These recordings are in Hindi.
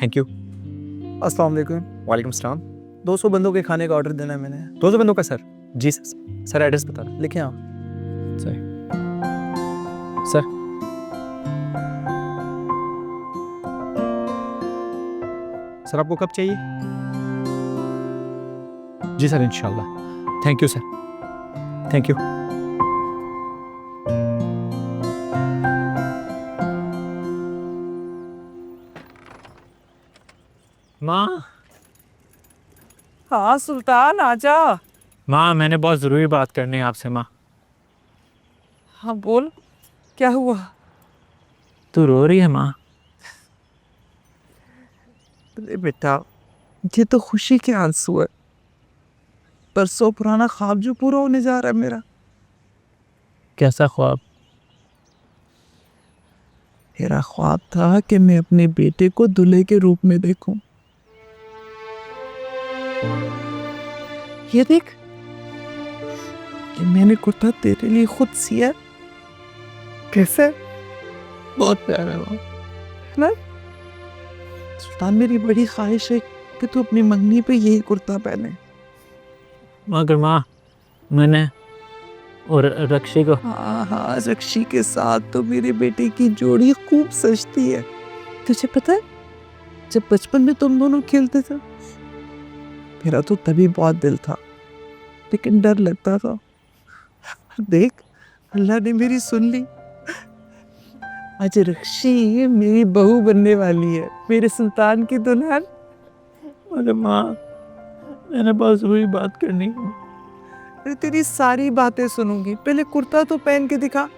Thank you. अस्सलाम वालेकुम। वालेकुम सलाम। 200 बंदों के खाने का ऑर्डर देना है मैंने। 200 बंदों का सर? जी सर एड्रेस बता रहा। लिखे आप। सर सर सर आपको कब चाहिए? जी सर इंशाल्लाह। Thank you sir, thank you. माँ हाँ सुल्तान आजा। माँ, मैंने बहुत ज़रूरी बात करनी है आपसे माँ। हाँ बोल, क्या हुआ? तू रो रही है माँ? अरे बेटा, ये तो खुशी के आंसू है। परसों पुराना ख्वाब जो पूरा होने जा रहा है मेरा। कैसा ख्वाब? मेरा ख्वाब था कि मैं अपने बेटे को दूल्हे के रूप में देखूं। ये देख, ये मैंने कुर्ता तेरे लिए खुद सिया। कैसे? बहुत प्यारा है ना? सुल्तान, मेरी बड़ी ख्वाहिश है कि तू अपनी मंगनी पे यही कुर्ता पहने। मगर माँ, मैंने और रक्षी को। हाँ हाँ, रक्षी के साथ तो मेरे बेटे की जोड़ी खूब सजती है। तुझे पता है, जब बचपन में तुम दोनों खेलते थे, मेरा तो तभी बहुत दिल था, लेकिन डर लगता था। देख, अल्लाह ने मेरी सुन ली। आज रक्षी मेरी बहू बनने वाली है, मेरे सुल्तान की दुल्हन। अरे माँ, मैंने बहुत ज़रूरी बात करनी है। अरे तेरी सारी बातें सुनूंगी, पहले कुर्ता तो पहन के दिखा,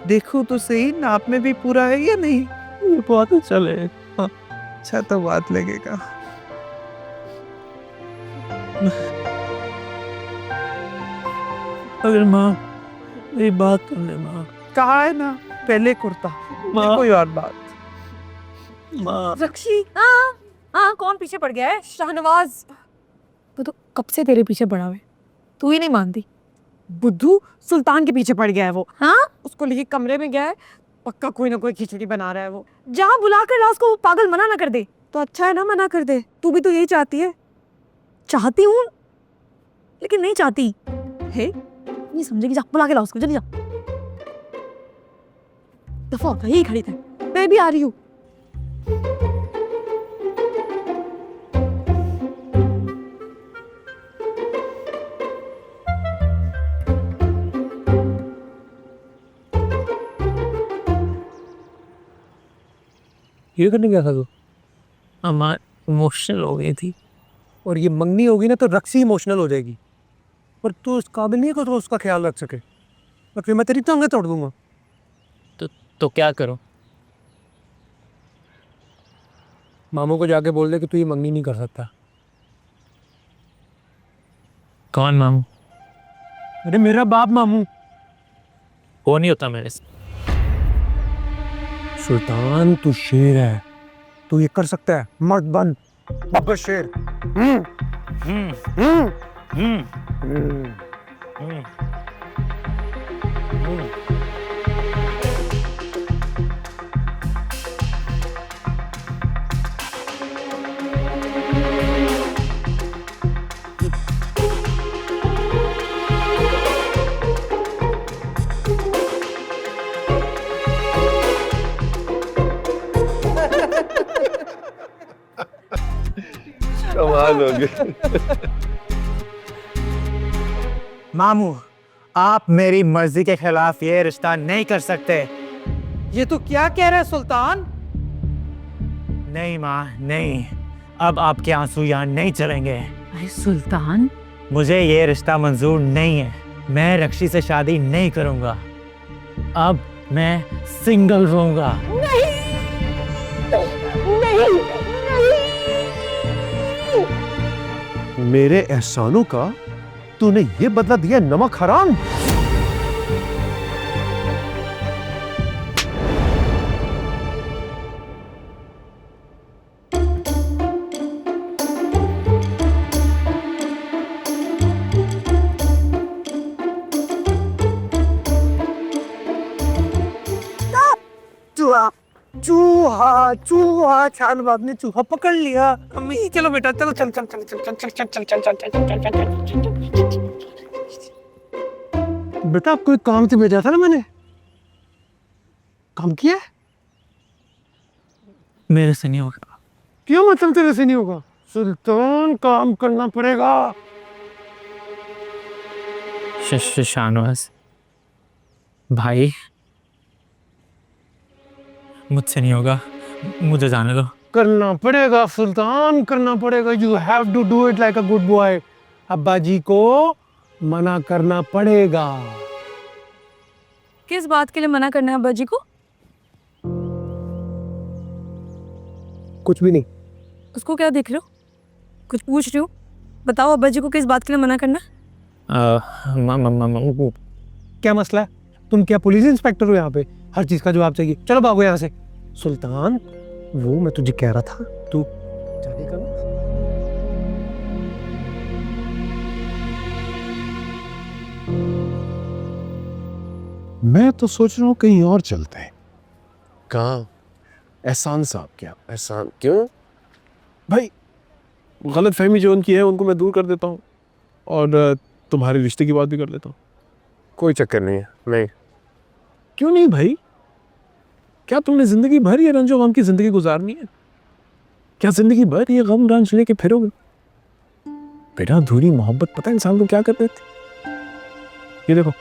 देखो तो सही नाप में भी पूरा है या नहीं। ये बहुत अच्छा लगेगा। अच्छा तो बात लगेगा। अगर माँ मेरी बात कर ले माँ। कहा है ना, पहले कुर्ता माँ। कोई और बात। माँ रक्षी, हाँ हाँ, कौन पीछे पड़ गया है? शाहनवाज। वो तो कब से तेरे पीछे पड़ा हुआ है, तू ही नहीं मानती। बुद्धू सुल्तान के पीछे पड़ गया है वो। हाँ, उसको लेके कमरे में गया है, पक्का कोई ना कोई खिचड़ी बना रहा है वो। जा बुला कर ला उसको, वो पागल मना ना कर दे। तो अच्छा है ना, मना कर दे। तू भी तो यही चाहती है। चाहती हूँ लेकिन नहीं चाहती। है नहीं समझेगी, जा बुला के ला उसको, जल्दी जा। दफा होता, यही खड़ी थे। मैं भी आ रही हूँ। ये करने गया था तू? अम्मा इमोशनल हो गई थी। और ये मंगनी होगी ना तो रक्सी इमोशनल हो जाएगी। पर तू उस काबिल नहीं है कि तो उसका ख्याल रख सके, और फिर मैं तेरी टांगें तोड़ दूंगा। तो क्या करूं? मामू को जाके बोल दे कि तू ये मंगनी नहीं कर सकता। कौन मामू? अरे मेरा बाप मामू। वो नहीं होता मेरे से। सुल्तान तू शेर है, तू ये कर सकता है। मर्द बन, बब्बर शेर। हम्म हम्म। हम्म हम्म। हम्म कमाल हो गया। मामू, आप मेरी मर्जी के खिलाफ ये रिश्ता नहीं कर सकते। ये तो क्या कह रहा है सुल्तान? नहीं माँ, नहीं। अब आपके आंसू यहाँ नहीं चलेंगे। अरे सुल्तान, मुझे ये रिश्ता मंजूर नहीं है। मैं रक्षी से शादी नहीं करूंगा। अब मैं सिंगल रहूंगा। मेरे एहसानों का तूने ये बदला दिया, नमक हराम। चूहा चूहा शाहनवाज ने चूहा पकड़ लिया। अम्मी चलो बेटा चलो चल चल चल चल चल चल चल चल चल चल चल चल चल। बेटा आपको एक काम से भेजा था ना मैंने, काम किया है? मेरे से नहीं होगा। क्यों मतलब तेरे से नहीं होगा? सुल्तान काम करना पड़ेगा। शाहनवाज भाई मुझसे नहीं होगा, मुझे जाने दो। करना पड़ेगा सुल्तान, करना पड़ेगा। You have to do it like a good boy. अब्बा जी को मना करना पड़ेगा। किस बात के लिए मना करना है अब्बा जी को? कुछ भी नहीं। उसको क्या देख रहे हो? कुछ पूछ रही हो? बताओ अब्बा जी को किस बात के लिए मना करना? क्या मसला है? तुम क्या पुलिस इंस्पेक्टर हो यहाँ पे? हर चीज का जवाब चाहिए। चलो भागो यहाँ से। सुल्तान वो मैं तुझे कह रहा था, तू जाने का ना। मैं तो सोच रहा हूँ कहीं और चलते हैं। कहाँ? एहसान साहब। क्या एहसान? क्यों भाई? गलत फहमी जो उनकी है उनको मैं दूर कर देता हूँ और तुम्हारे रिश्ते की बात भी कर लेता हूँ। कोई चक्कर नहीं है। नहीं। क्यों नहीं भाई? क्या तुमने जिंदगी भर ये रंजो गम की जिंदगी गुजारनी है? क्या जिंदगी भर ये गम रंज लेके फिरोगे? बेटा अधूरी मोहब्बत पता है इंसान को क्या कर देती? ये देखो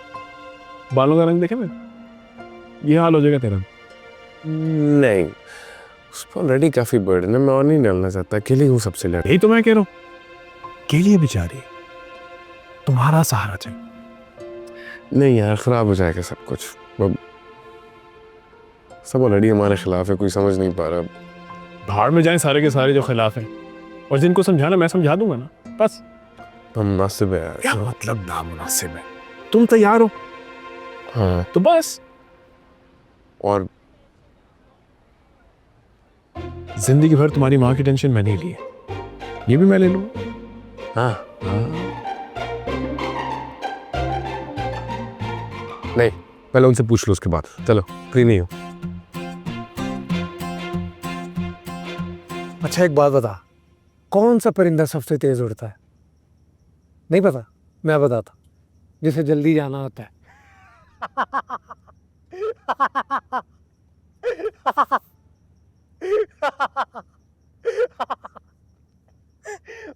बालों का रंग देखे मैं, ये हाल हो जाएगा तेरा। नहीं, उस पर ऑलरेडी काफी बर्डन है, मैं और नहीं डालना चाहता। अकेले हूँ सबसे लड़। यही तो मैं कह रहा हूँ, अकेली है बेचारी, तुम्हारा सहारा चाहिए। नहीं यार, खराब हो जाएगा सब कुछ। सब ऑलरेडी हमारे खिलाफ है, कोई समझ नहीं पा रहा। भाड़ में जाएं सारे के सारे जो खिलाफ हैं, और जिनको समझाना मैं समझा दूंगा ना, बस। मुनासिब है यार। क्या मतलब नामुनासिब है? तुम तैयार हो हाँ, तो बस। और जिंदगी भर तुम्हारी माँ की टेंशन मैंने ही ली है, ये भी मैं ले लूंगा। हाँ नहीं, पहले उनसे पूछ लो, उसके बाद। चलो, फ्री नहीं हो। अच्छा एक बात बता, कौन सा परिंदा सबसे तेज उड़ता है? नहीं पता? मैं बताता, जिसे जल्दी जाना होता है।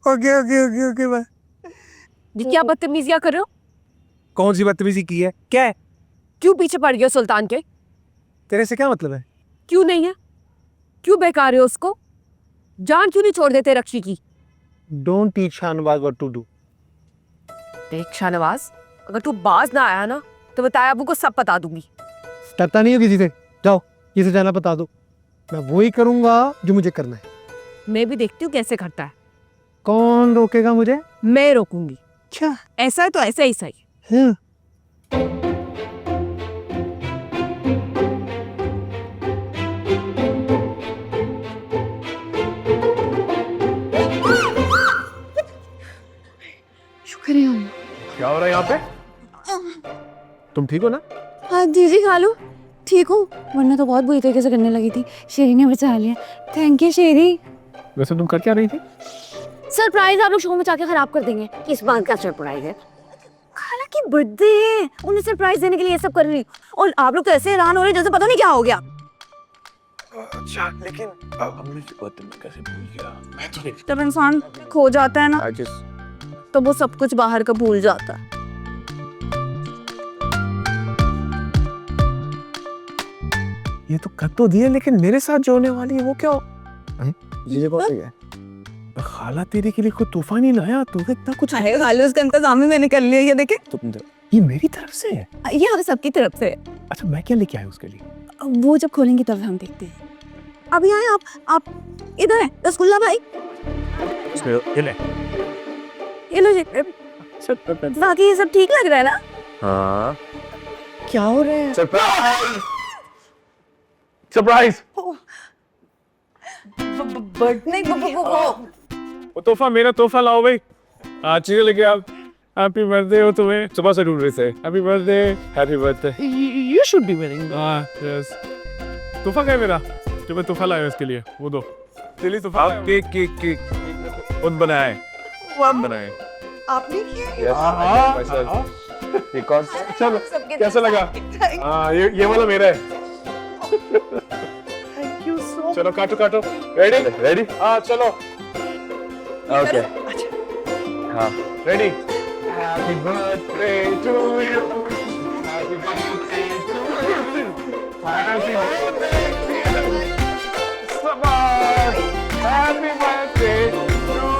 Okay okay okay okay bye. जी क्या बदतमीजियां कर रहे हो? कौन सी बदतमीजी की है? क्या है? क्यों पीछे पड़ गए हो सुल्तान के? तेरे से क्या मतलब है? क्यों नहीं है? क्यों बेकार हो उसको? जान क्यों नहीं छोड़ देते रक्षी की? Don't teach Shahnawaz what to do. देख शाहनवाज, अगर तू बाज ना आया ना तो बताया अबू को सब बता दूंगी। डरता नहीं हो किसी से? जाओ, किसे जाना बता दो, मैं वही करूंगा जो मुझे करना है। मैं भी देखती हूँ कैसे करता है। कौन रोकेगा मुझे? मैं रोकूंगी। अच्छा ऐसा है तो ऐसा ही सही। हाँ। शुक्र है अल्लाह। क्या हो रहा है यहाँ पे? तुम ठीक हो ना? हाँ जी खा लो, ठीक हूँ, वरना तो बहुत बुरी तरीके से करने लगी थी। शेरी ने बचा लिया, थैंक यू शेरी। वैसे तुम कर क्या रही थी? सरप्राइज आप लोग शो में जाके खराब कर देंगे। किस बात का सरप्राइज है? खाला की बर्थडे है, उन्हें सरप्राइज देने के लिए ये सब कर रही हूँ, और आप लोग तो ऐसे हैरान हो रहे हैं जैसे पता नहीं क्या हो गया। अच्छा, लेकिन हमने बात में कैसे भूल गया? मैं तो नहीं। जब इंसान खो जाता है ना तो वो सब कुछ बाहर का भूल जाता है। ये तो कर तो दिए, लेकिन मेरे साथ जो होने वाली है वो क्या? ये कौन है? खाला तेरे के लिए कोई तोहफा नहीं लाया, तुम्हें इतना कुछ। अरे खाली उसका इंतजाम ही मैंने कर लिया। ये देखे, तुम ये मेरी तरफ से है? ये हमें सबकी तरफ से है। अच्छा, मैं क्या लेके आया उसके लिए? वो जब खोलेंगी तब हम देखते हैं। अभी आए आप इधर है रसगुल्ला भाई, ये ले। ये लो जी। बाकी ये सब ठीक लग रहा है ना? हाँ, क्या हो रहा है? सरप्राइज! बर्थडे वो तोहफा, मेरा तोहफा लाओ भाई। आज चीजें लेके आप। हैप्पी बर्थडे हो तुम्हें, सुबह से ढूंढ रहे थे। Happy birthday, happy birthday. You should be winning. हाँ, यस। तोहफा क्या है मेरा? जो मैं तोहफा लाया उसके लिए वो दो चलिए तोहफा केक केक केक खुद बनाए बनाए आपने किया ये कौन चलो कैसा लगा हाँ ये वाला मेरा है थैंक यू सो चलो काटो काटो रेडी रेडी हाँ चलो ओके हाँ ready happy birthday to you happy birthday to you happy birthday Saba happy birthday to you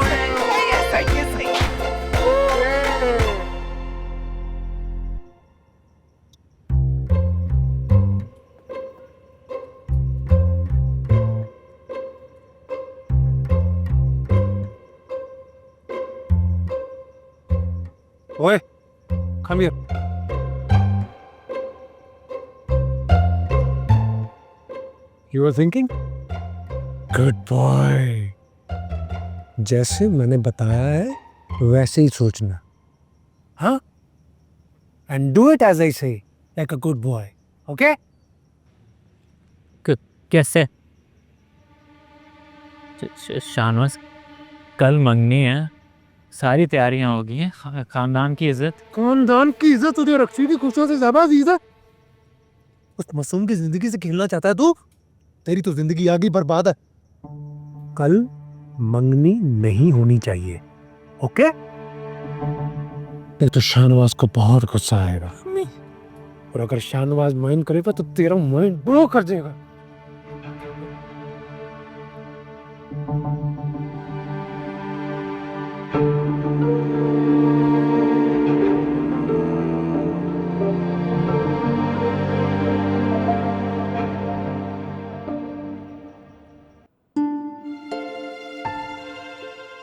ओए come here. You were thinking? Good boy. जैसे मैंने बताया है वैसे ही सोचना हाँ and do it as I say like a good boy. Okay? कैसे शानवाज कल मंगनी है सारी तैयारियां हो गई हैं खानदान की इज्जत खानदान की इज्जत तुझे रक्षी की खुशियों से ज्यादा अजीज है उस मासूम की जिंदगी से खेलना चाहता है तू तेरी तो जिंदगी आगे बर्बाद है कल मंगनी नहीं होनी चाहिए ओके नहीं तो शाहनवाज को बहुत गुस्सा आएगा और अगर शाहनवाज माइंड करेगा तो तेरा माइंड ब्लो कर देगा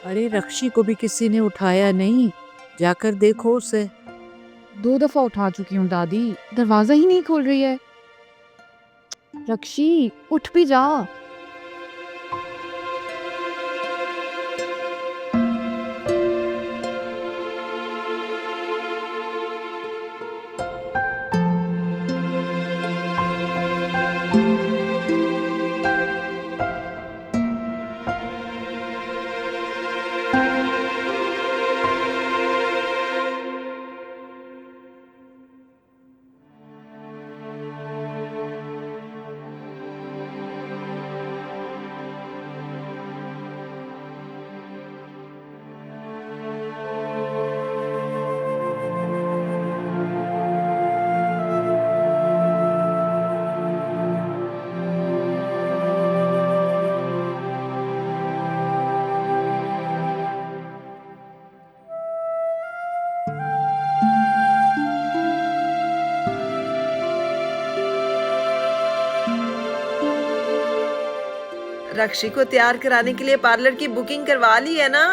अरे रक्षी को भी किसी ने उठाया नहीं जाकर देखो उसे 2 दफा उठा चुकी हूँ दादी दरवाजा ही नहीं खोल रही है रक्षी उठ भी जा रक्षी को तैयार कराने के लिए पार्लर की बुकिंग करवा ली है ना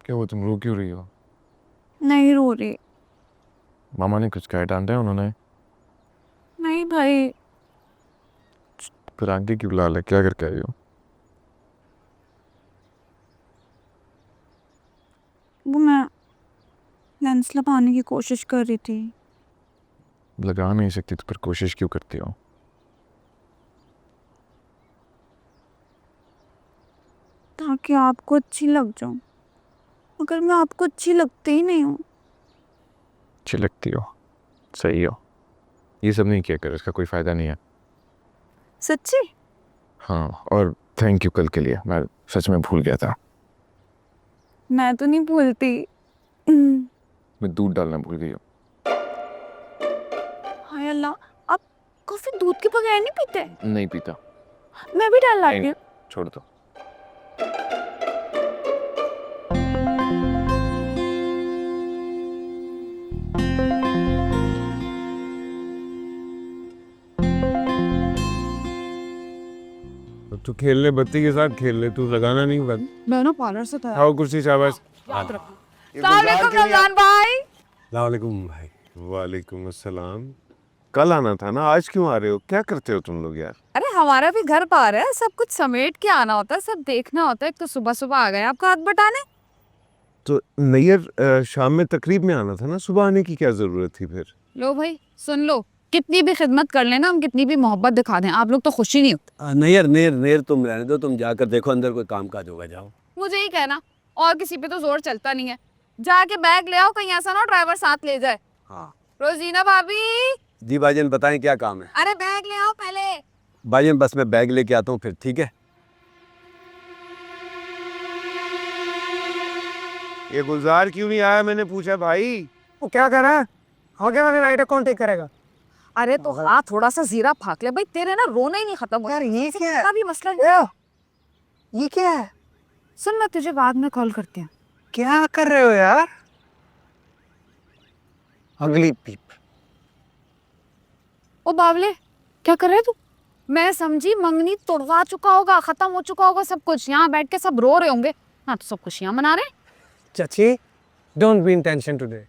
क्या वो तुम रो क्यों रही हो नहीं रो रही मामा ने कुछ कहा डांटा है उन्होंने नहीं भाई फिर आगे क्यों लाल है क्या करके आई हो वो मैं लेंस लगाने की कोशिश कर रही थी लगा नहीं सकती तो फिर कोशिश क्यों करती हो ताकि आपको अच्छी लग जाऊं मगर मैं आपको अच्छी लगती ही नहीं हूँ अच्छी लगती हो सही हो ये सब नहीं किया कर इसका कोई फायदा नहीं है सच्ची हाँ और थैंक यू कल के लिए मैं सच में भूल गया था मैं तो नहीं भूलती मैं दूध डालना भूल गई हूँ हाय अल्लाह आप कॉफी दूध के बगैर नहीं पीते नहीं पीता मैं भी डाल लाती हूँ छोड़ दो तू खेल ले बत्ती के साथ खेल ले, तू लगाना नहीं बंद। मैं ना पार्लर से था। आओ कुर्सी शाबाश। रमजान भाई। वालेकुम भाई। वालेकुम अस्सलाम। कल आना था ना, आज क्यों आ रहे हो? क्या करते हो तुम लोग यार? अरे हमारा भी घर पार है, सब कुछ समेट के आना होता है, सब देखना होता है। एक तो सुबह सुबह आ गए आपका हाथ बटाने। तो नैयर शाम में तकरीब में आना था ना, सुबह आने की क्या जरूरत थी फिर? लो भाई सुन लो, कितनी भी खिदमत कर लेना, हम कितनी भी मोहब्बत दिखा दें, आप लोग तो खुशी नहीं होते। नेर नेर नेर तुम रहने दो, तुम जाकर देखो अंदर कोई काम काज होगा, जाओ। मुझे ही कहना, और किसी पे तो जोर चलता नहीं है। जाके बैग ले आओ, कहीं ऐसा ना ड्राइवर साथ ले जाए। हाँ रोजीना भाभी। जी भाईजान बताएं क्या काम है? अरे बैग ले आओ पहले। भाईजान बस मैं बैग लेके आता हूँ फिर, ठीक है? ये गुलजार क्यों नहीं आया? मैंने पूछा भाई। वो क्या कर रहा है? हो गया, मैंने नाइट कौन टेक करेगा? अरे तो हाँ, थोड़ा सा जीरा फाक ले भाई, तेरे ना रोना ही नहीं खत्म होता। यार ये क्या है? भी मसला नहीं। ये क्या है? सुन, मैं तुझे बाद में कॉल करती हूँ। क्या कर रहे हो यार? अगली पीप। ओ बावले, क्या कर रहे है तू? मैं समझी मंगनी तोड़वा चुका होगा, खत्म हो चुका होगा सब कुछ, यहाँ बैठ के सब रो रहे होंगे। हाँ तो सब खुशियाँ मना रहे हैं। Chachi, don't be in tension today.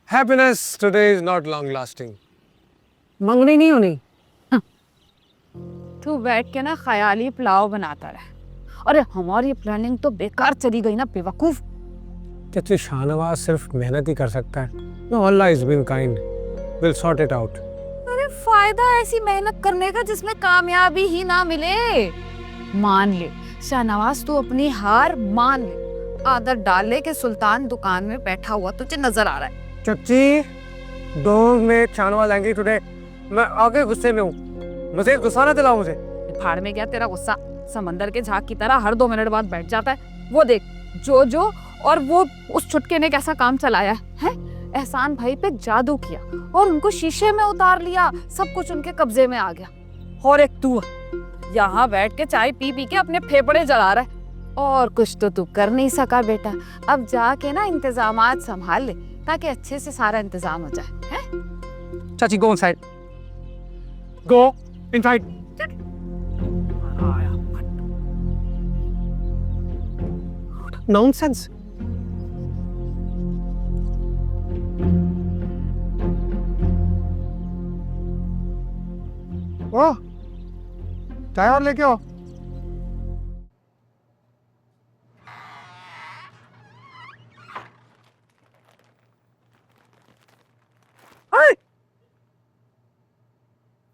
Happiness today is not long lasting. मंगनी नहीं होनी। तू बैठ के ना ख्याली पुलाव बनाता रहे। अरे हमारी प्लानिंग तो बेकार चली गई ना बेवकूफ। चाची शाहनवाज सिर्फ मेहनत ही कर सकता है। No, Allah has been kind. We'll sort it out. अरे फायदा ऐसी मेहनत करने का जिसमें कामयाबी ही ना मिले। मान ले शाहनवाज, तू अपनी हार मान ले। आदत डाल ले कि सुल्तान दुकान में बैठा हुआ तुझे नजर आ रहा है। चाची, don't make Shahnawaz angry today. मैं आगे गुस्से में हूँ। मज़ीद गुस्सा ना दिलाओ मुझे। फाड़ में गया तेरा गुस्सा, समंदर के झाग की तरह हर 2 मिनट बाद बैठ जाता है। वो देख जो और वो उस छुटके ने कैसा काम चलाया है? एहसान भाई पे जादू किया और उनको शीशे में उतार लिया, सब कुछ उनके कब्जे में आ गया। और एक तू यहाँ बैठ के चाय पी पी के अपने फेफड़े जला रहा है। और कुछ तो तू कर नहीं सका बेटा, अब जाके ना इंतजामात संभाल ले ताकि अच्छे से सारा इंतजाम हो जाए। हैं? चाची go inside. Go inside. Nonsense. ओह, चाय और लेके आओ।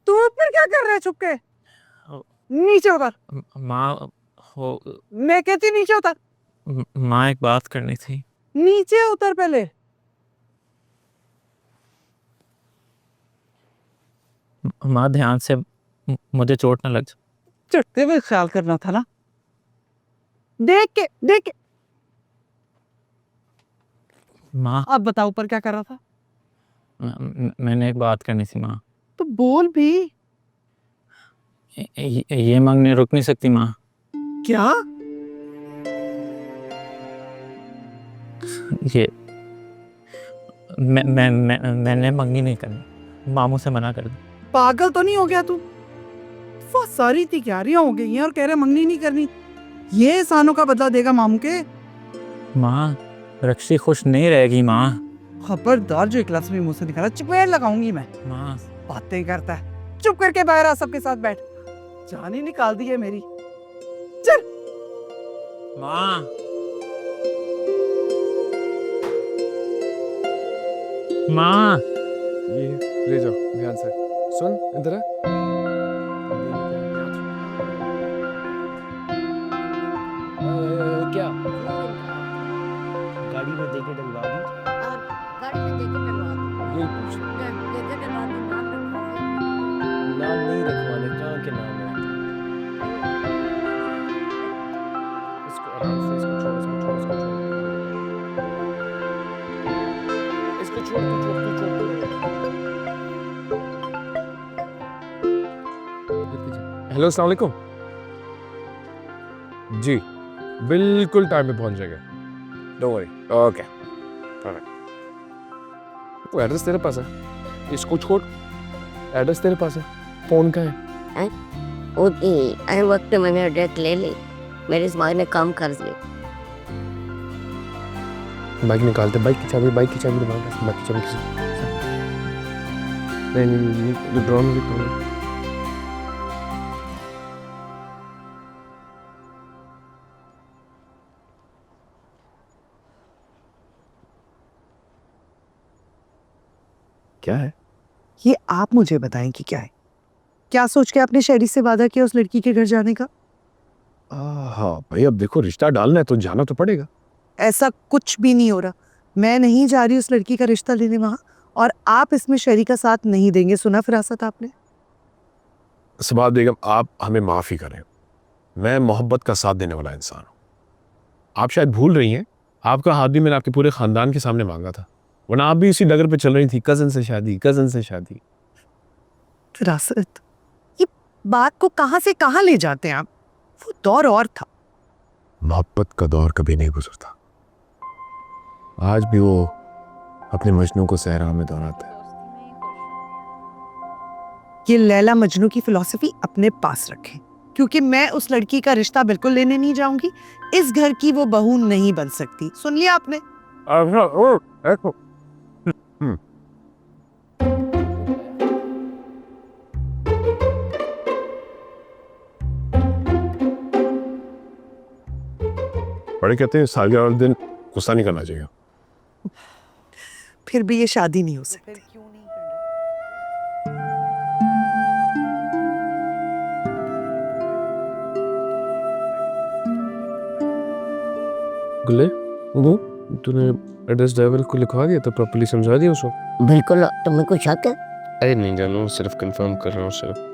तू ऊपर क्या कर रहा है छुप के? नीचे उतर। माँ हो, मैं कहती नीचे उतर। माँ एक बात करनी थी। नीचे उतर पहले। माँ ध्यान से, मुझे चोट न लग जाए। चढ़ते हुए ख्याल करना था ना। देख के। माँ अब बताओ ऊपर क्या कर रहा था? मैंने एक बात करनी थी माँ। तो बोल भी। ये मांगने रुक नहीं सकती माँ। क्या? ये मैंने मंगनी नहीं करनी, मामू से मना कर दी। पागल तो नहीं हो गया तू? वो सारी तैयारियां हो गई हैं और कह रहे मंगनी नहीं करनी। ये एहसानों का बदला देगा मामू के। माँ रक्षी खुश नहीं रहेगी माँ। खबरदार, जो क्लास में मुंह से निकाला चपेट लगाऊंगी मैं। माँ बातें करता है, चुप करके बाहर आ, सबके साथ बैठ। जान ही निकाल दी है मेरी। चल माँ। माँ ये ले जाओ ध्यान से। सुन इधर है। क्या गाड़ी में देके डलवा दी? गाड़ी में देके डलवा दो। यही पूछ देके डलवा दो, नाम लिखवा दो। नाम नहीं रखवाने, कहाँ के नाम है? इसको आराम से, इसको छोड़, इसको छोड़, इसको छोड़, इसको छोड़, तू छोड़, तू छोड़, हेलो अस्सलाम वालेकुम जी, बिल्कुल टाइम पे पहुंच जाएगा, डोंट वरी। ओके वो एड्रेस तेरे पास है, इसको छोड़, एड्रेस तेरे पास है, फोन का है। ओके आई वक्त मैंने एड्रेस ले ली, मेरे इस माँ ने काम कर लिया। बाइक निकालते, बाइक की चाबी बाइक की चाबी बाइक की चाबी नहीं ड्रॉन निकालो। क्या है? ये आप मुझे बताएं कि क्या है। क्या सोच के आपने शहरी से वादा किया उस लड़की के घर जाने का? हाँ भाई, अब देखो रिश्ता डालना है तो जाना तो पड़ेगा। ऐसा कुछ भी नहीं हो रहा। मैं नहीं जा रही उस लड़की का रिश्ता लेने वहां, और आप इसमें शहरी का साथ नहीं देंगे। सुना फिरासत आपने? सबाब बेगम, आप हमें माफ़ी करें, मैं मोहब्बत का साथ देने वाला इंसान हूँ। आप शायद भूल रही हैं, आपका हाथ भी मैंने आपके पूरे ख़ानदान के सामने मांगा था, वरना आप भी इसी डगर पे चल रही थी, कज़न से शादी, कज़न से शादी। फिरासत, ये बात को कहां से कहां ले जाते हैं आप? वो दौर और था। मोहब्बत का दौर कभी नहीं गुजरता। आज भी वो अपने मजनू को सहरा में दोहराता है। ये लैला मजनू की फिलॉसफी अपने पास रखें, क्योंकि मैं उस लड़की का रिश्ता बिल्कुल लेने नहीं जाऊंगी। इस घर की वो बहू नहीं बन सकती। सुन लिया आपने? बड़े कहते हैं सालगिरह वाले दिन गुस्सा नहीं करना चाहिए। फिर भी ये शादी नहीं हो सकती। गुल्ले, वो तूने एड्रेस ड्राइवर को लिखवा दिया तो प्रॉपर्ली समझा दिया उसको? बिल्कुल। तुम्हें कुछ शक है? अरे नहीं जानू, सिर्फ कंफर्म कर रहा हूँ सिर्फ।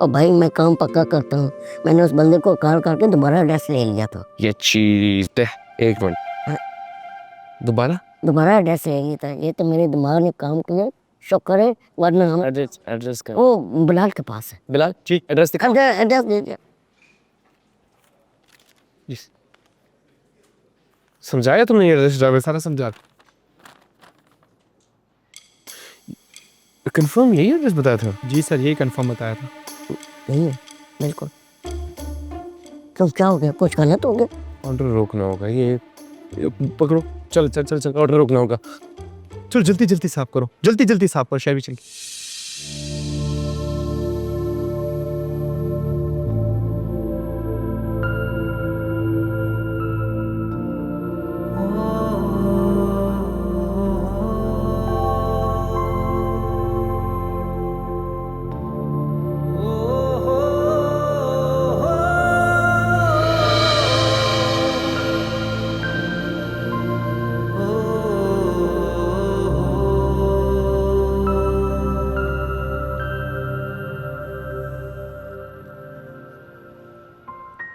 और भाई मैं काम पक्का करता हूँ। मैंने उस बंदे को कॉल करके दोबारा एड्रेस ले लिया था। ये चीज है, एक मिनट, दोबारा एड्रेस ले लिया था। ये तो मेरे दिमाग ने काम किया, शुक्र है, वरना हम एड्रेस का वो बिलाल के पास है। बिलाल जी, एड्रेस दिखा। एड्रेस दे दिया। समझाया तुमने? एड्रेस ड्राइवर सारा समझा। कंफर्म यही एड्रेस बताया था? जी सर, यही कंफर्म बताया था। नहीं है, बिल्कुल। तो क्या हो गया? कुछ गलत हो गया? ऑर्डर रोकना होगा, ये पकड़ो, चल चल चल चल, ऑर्डर रोकना होगा। चलो जल्दी जल्दी साफ करो, जल्दी जल्दी साफ करो, शहरी चल।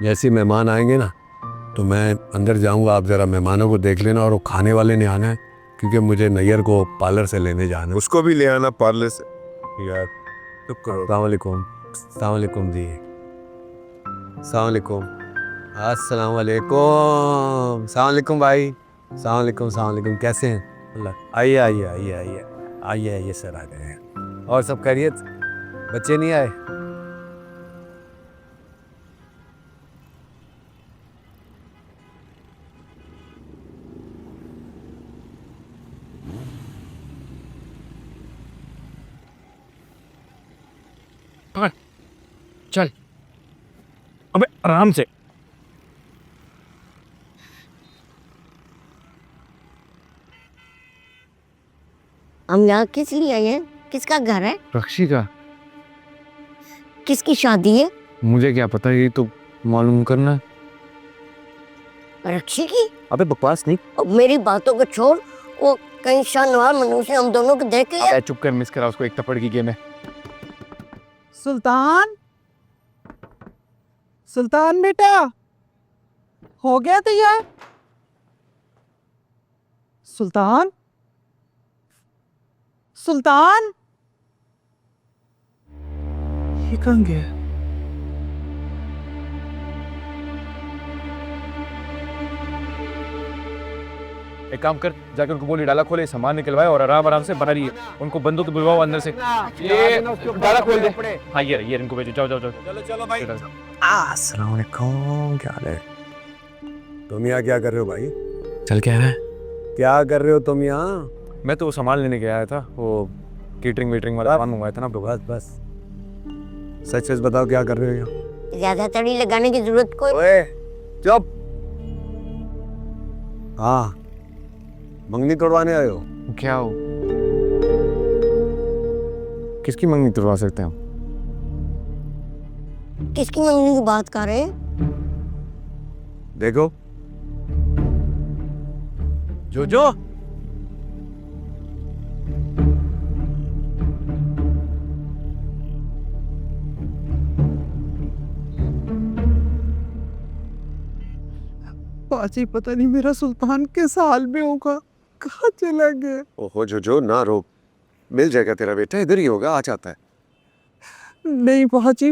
जैसे मेहमान आएंगे ना तो मैं अंदर जाऊंगा, आप ज़रा मेहमानों को देख लेना। और वो खाने वाले नहीं आना है, क्योंकि मुझे नैयर को पार्लर से लेने जाना है। उसको भी ले आना पार्लर से यार। चुप करो। अस्सलाम वालेकुम। अस्सलाम वालेकुम जी। अस्सलाम वालेकुम। अस्सलाम वालेकुम। अस्सलाम वालेकुम भाई। अस्सलाम वालेकुम। अस्सलाम वालेकुम। कैसे हैं? अल्लाह। आइए आइए आइए आइए आइए आइए सर, आ गए हैं। और सब खैरियत? बच्चे नहीं आए? चल, अबे आराम से। हम यहाँ किस लिए आए हैं? किसका घर है? रक्षी का। किसकी शादी है? मुझे क्या पता, ये तो मालूम करना है। रक्षी की? अबे बकवास नहीं। अब मेरी बातों को छोड़, वो कहीं शानवार मनुष्य हम दोनों को देख के। अबे चुप कर, मिस करा उसको, एक थप्पड़ की गेम है। सुल्तान, सुल्तान बेटा, हो गया तैयार? सुल्तान, सुल्तान, ये कहाँ गया? एक काम कर, जाके उनको बोली डाला खोले, सामान निकलवाए और आराम आराम से बना रही है। उनको बंदूक बुलवाओ अंदर से। ये डाला खोल दे। हाँ ये इनको भेजो, जाओ जाओ जाओ। चलो चलो भाई। अस्सलाम वालेकुम, क्या हाल है? तुम यहाँ क्या कर रहे हो भाई? चल क्या है? क्या कर रहे हो तुम यहाँ? मैं तो सामान लेने के आया था, वो केटरिंग वेटरिंग वाला सामान मंगवाया था ना। तो बस सच सच बताओ क्या कर रहे हो यहाँ? ज्यादा तड़ी लगाने की जरूरत कोई। ओए चुप। हाँ, मंगनी तोड़वाने आए हो? क्या हो? किसकी मंगनी तोड़वा सकते हैं हम? किसकी मंगनी की बात कर रहे हैं? देखो जो पाजी पता नहीं मेरा सुल्तान किस हाल में होगा, कहाँ चला गया। ओहो जो ना रो, मिल जाएगा तेरा बेटा, इधर ही होगा, आ जाता है। नहीं पाजी,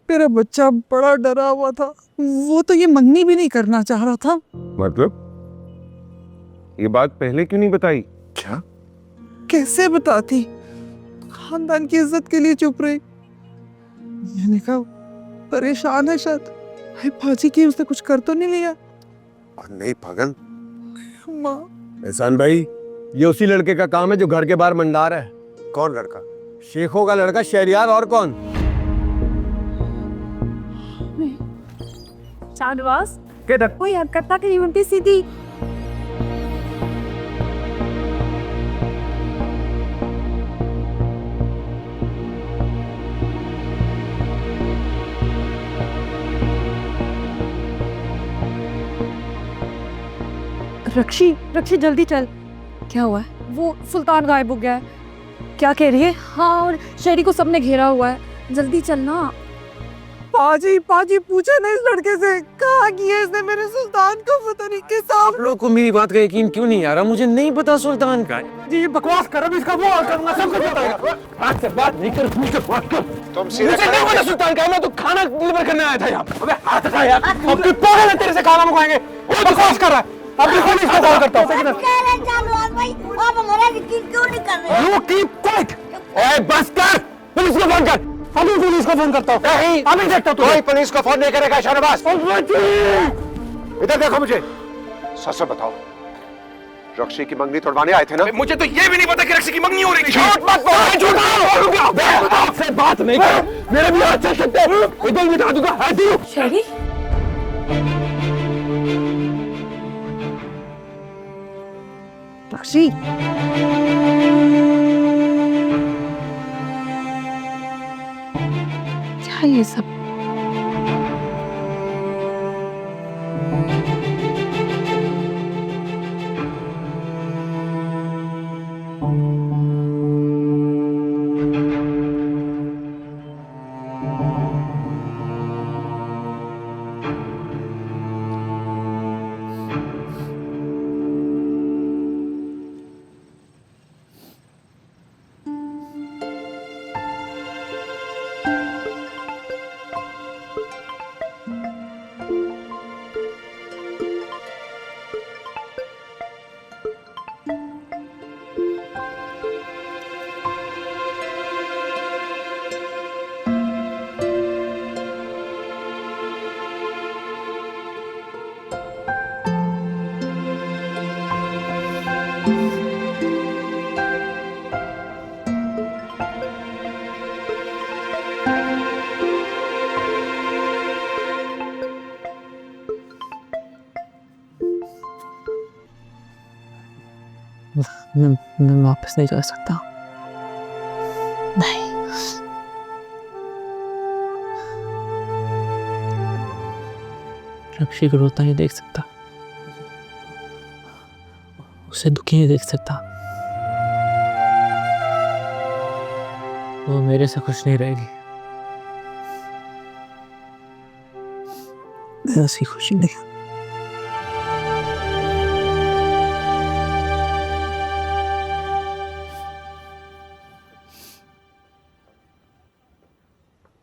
मेरा बच्चा बड़ा डरा हुआ था, वो तो ये मंगनी भी नहीं करना चाह रहा था। मतलब ये बात पहले क्यों नहीं बताई? क्या? कैसे बताती, खानदान की इज्जत के लिए चुप रही। मैंने कहा परेशान है शायद, हाय पाजी की उसने कुछ कर तो नहीं लिया। नहीं पागल। माँ एहसान भाई, ये उसी लड़के का काम है जो घर के बाहर मंडार है। कौन लड़का? शेखों का लड़का शहरियार, और कौन? शाहनवाज कोई हरकत की नहीं बनती सीधी। रक्षी जल्दी चल। क्या हुआ है? वो सुल्तान गायब हो गया है। क्या कह रही है? हाँ, और शहरी को सबने घेरा हुआ है। जल्दी चलना। पाजी पूछा ना इस लड़के से, कहाँ किया इसने मेरे सुल्तान को, पता नहीं किस आप लोग को मेरी बात का यकीन क्यों नहीं आ रहा? मुझे नहीं पता सुल्तान का। जी बकवास कर रहा, इसका वो करूंगा, सब कुछ बताएगा। हाथ से बात नहीं कर, मुझे बात कर। तुम सीधे मुझे नहीं पता सुल्तान का, मैं तो खाना डिलीवर करने आया था यहाँ। अबे हाथ हटा यार, अब तू पागल है, तेरे से खाना मंगवाएंगे। बकवास कर रहा है। अब भी पुलिस को कॉल करता हूँ। आप हमारा यकीन क्यों नहीं कर रहे? You keep quiet। ओए बस कर, पुलिस को फोन कर। अभी पुलिस को फोन करता हूँ। नहीं, अभी देखता हूँ। कोई पुलिस को फोन नहीं करेगा शाहनवाज। इधर देखो, मुझे सच बताओ, रक्षी की मंगनी तोड़वाने आए थे ना? मुझे तो ये भी नहीं पता कि रक्षी की मंगनी हो रही थी। झूठ मत बोल, झूठ मत बोल। मैं आपसे बात नहीं कर, मेरे भी हाथ चल सकते हैं। इधर बिठा दूंगा, हट जाओ। शहरी रक्षी क्या ये सब? मैं वापस नहीं जा सकता। नहीं, रक्षी को रोता नहीं देख सकता, उसे दुखी नहीं देख सकता। वो मेरे से खुश नहीं रहेगी। ऐसी खुशी नहीं।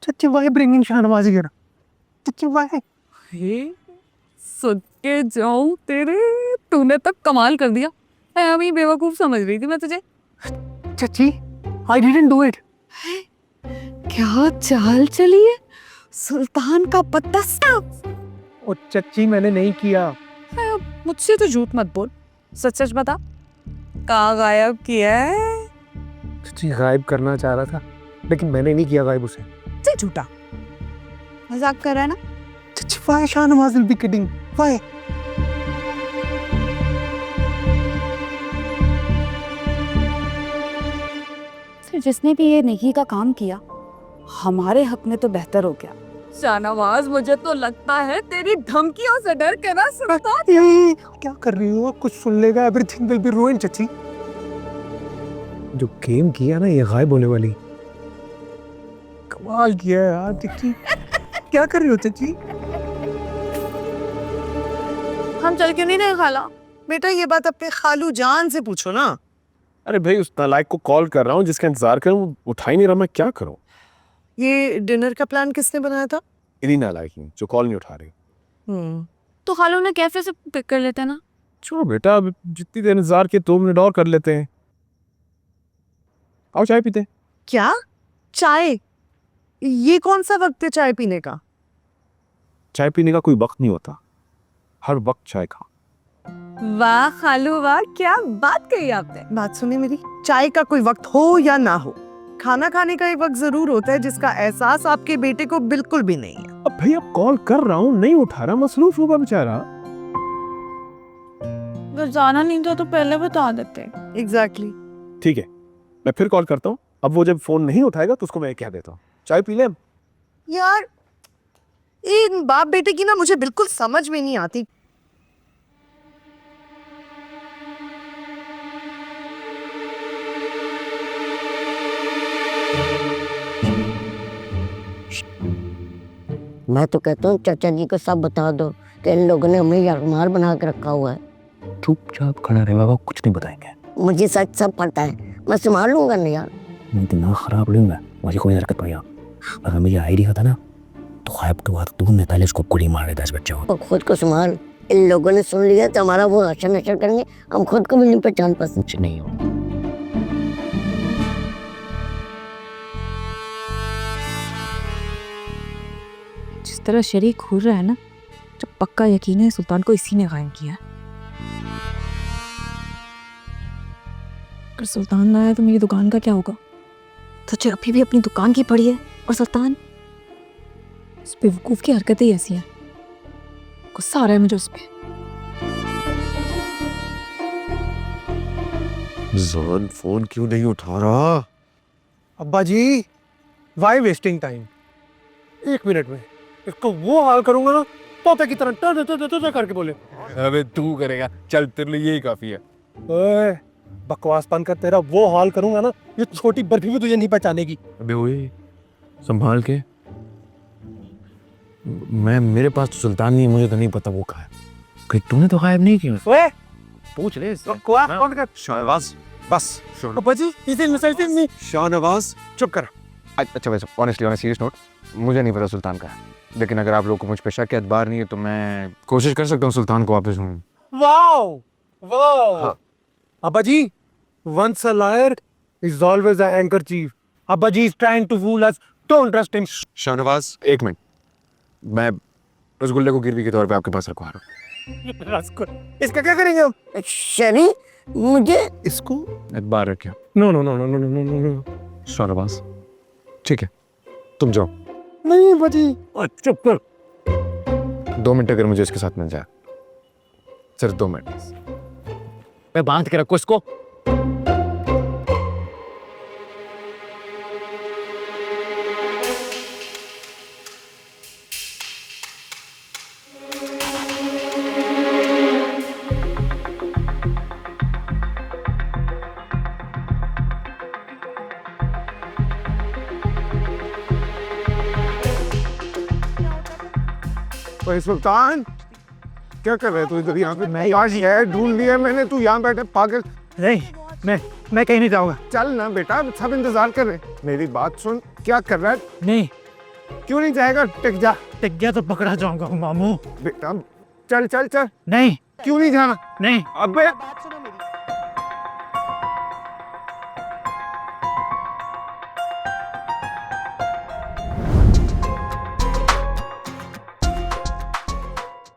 Chachi, why bringing Shahnawaz here? Chachi, why? सुन के जाऊं तेरे तूने तो कमाल कर दिया। मैं अभी बेवकूफ समझ रही थी मैं तुझे। चाची आई डिडंट डू इट। क्या चाल चली है, सुल्तान का पत्ता साफ। ओ चाची मैंने नहीं किया। मुझसे तो झूठ मत बोल, सच सच बता, कहाँ गायब किया है? चाची गायब करना चाह रहा था लेकिन मैंने नहीं किया गायब उसे। से झूठा मजाक कर रहा है ना? चाची why Shahnawaz will be kidding? Why? जिसने भी ये नेकी का काम किया हमारे हक में तो बेहतर हो गया। शाहनवाज, मुझे तो लगता है तेरी धमकियों से डर के ना सुल्तान। ये क्या कर रही हो? कुछ सुन लेगा, एवरीथिंग विल बी ruined चाची। जो गेम किया ना ये गायब होने वाली, कमाल किया है यार चाची। क्या कर रही हो चाची? हम चल क्यों नहीं रहे खाला? बेटा ये बात अपने खालू जान से पूछो ना। अरे भाई उस नालायक को कॉल कर रहा हूँ जिसका इंतजार कर, वो उठा ही नहीं रहा, मैं क्या करूँ? ये डिनर का प्लान किसने बनाया था? इन्हीं नालायक ही जो कॉल नहीं उठा रही। तो खालू ने कैफे से पिक कर लेते ना। छोड़ो बेटा, अब जितनी देर इंतजार किए 2 मिनट और कर लेते हैं। आओ चाय पीते हैं। क्या चाय? ये कौन सा वक्त है चाय पीने का? चाय पीने का कोई वक्त नहीं होता, हर वक्त चाय खा। वाह खालू वाह, क्या बात कही आपने। बात सुनी मेरी, चाय का कोई वक्त हो या ना हो, खाना खाने का एक वक्त जरूर होता है जिसका एहसास आपके बेटे को बिल्कुल भी नहीं है। अब भाई अब कॉल कर रहा हूँ, नहीं उठा रहा, मसरूफ होगा बेचारा। अगर जाना नहीं था तो पहले बता देते। एग्जैक्टली। ठीक है, मैं फिर कॉल करता हूँ। अब वो जब फोन नहीं उठाएगा तो उसको मैं कह देता हूँ चाय पी ले। यार इन बाप बेटे की ना मुझे बिल्कुल समझ में नहीं आती। मैं तो कहता हूँ चाचा जी को सब बता दो कि इन लोगों ने हमें यारमार बना के रखा हुआ है। चुपचाप खड़ा रहे बाबा, कुछ नहीं बताएंगे। मुझे सच सब पता है, मैं संभाल लूंगा ना यार। मैं दिमाग खराब लूंगा, मुझे कोई हरकत पड़ी। अगर मुझे आइडिया था ना तो गायब के बाद ढूंढने पहले उसको गोली मार देता इस बच्चे को। तो खुद को संभाल, इन लोगों ने सुन लिया तो हमारा वो हशर नशर करेंगे, हम खुद को भी नहीं पहचान पाते। कुछ नहीं हो। जिस तरह शरीक घूर रहा है ना, तो पक्का यकीन है सुल्तान को इसी ने गायब किया। अगर सुल्तान ना आया तो मेरी दुकान का क्या होगा? सच्चे अभी भी अपनी दुकान की पड़ी है और सुल्तान, इस बेवकूफ की हरकतें ही ऐसी हैं। गुस्सा आ रहा है मुझे उस पे। जान फोन क्यों नहीं उठा रहा? अब्बा जी वाई वेस्टिंग टाइम? 1 मिनट में इसको वो हाल करूंगा ना तोते की तरह ट करके बोले। अबे तू करेगा, चल तेरे लिए यही काफी है। ओए बकवास बंद कर, तेरा वो हाल करूंगा ना ये छोटी बर्फी भी तुझे नहीं पहचानेगी। अबे ओए संभाल के। मेरे पास तो सुल्तान नहीं, मुझे तो नहीं पता वो कहाँ है। कहीं तूने तो गायब नहीं किया? ओए पूछ ले इससे। बकवास बंद कर। शाहनवाज बस। अब्बा जी इसे इंसल्टिंग नहीं। शाहनवाज चुप कर। अच्छा वैसे honestly on a serious note, मुझे नहीं पता सुल्तान का है, लेकिन अगर आप लोगों को मुझ पे शक या एतबार नहीं है तो मैं कोशिश कर सकता हूँ सुल्तान को वापस ढूंढूं। Wow wow. अब्बा जी once a liar is always a handkerchief. अब्बा जी is trying to fool us. Don't trust him. Shahnawaz 1 minute, मैं रसगुल्ले को गिरवी के तौर पे आपके पास रखवा रहा हूँ। रसगुल्ला इसका क्या करेंगे हम? शरी मुझे इसको एतबार रखियो। No no no no no no no no. Shahnawaz ठीक है तुम जाओ। नहीं बजी चुप कर। 2 मिनट अगर मुझे इसके साथ मिल जाए, सिर्फ 2 मिनट। मैं बांध के रखो इसको। ओए सुल्तान क्या कर रहे तू इधर? यहाँ पे मैं आज है ढूंढ लिया मैंने, तू यहाँ बैठे पागल। नहीं मैं कहीं नहीं जाऊंगा। चल ना बेटा, सब इंतजार कर रहे। मेरी बात सुन, क्या कर रहा है? नहीं क्यों नहीं जाएगा? टिक जा। टिक गया तो पकड़ा जाऊंगा मामू। बेटा चल चल चल नहीं क्यों नहीं जाना नहीं अबे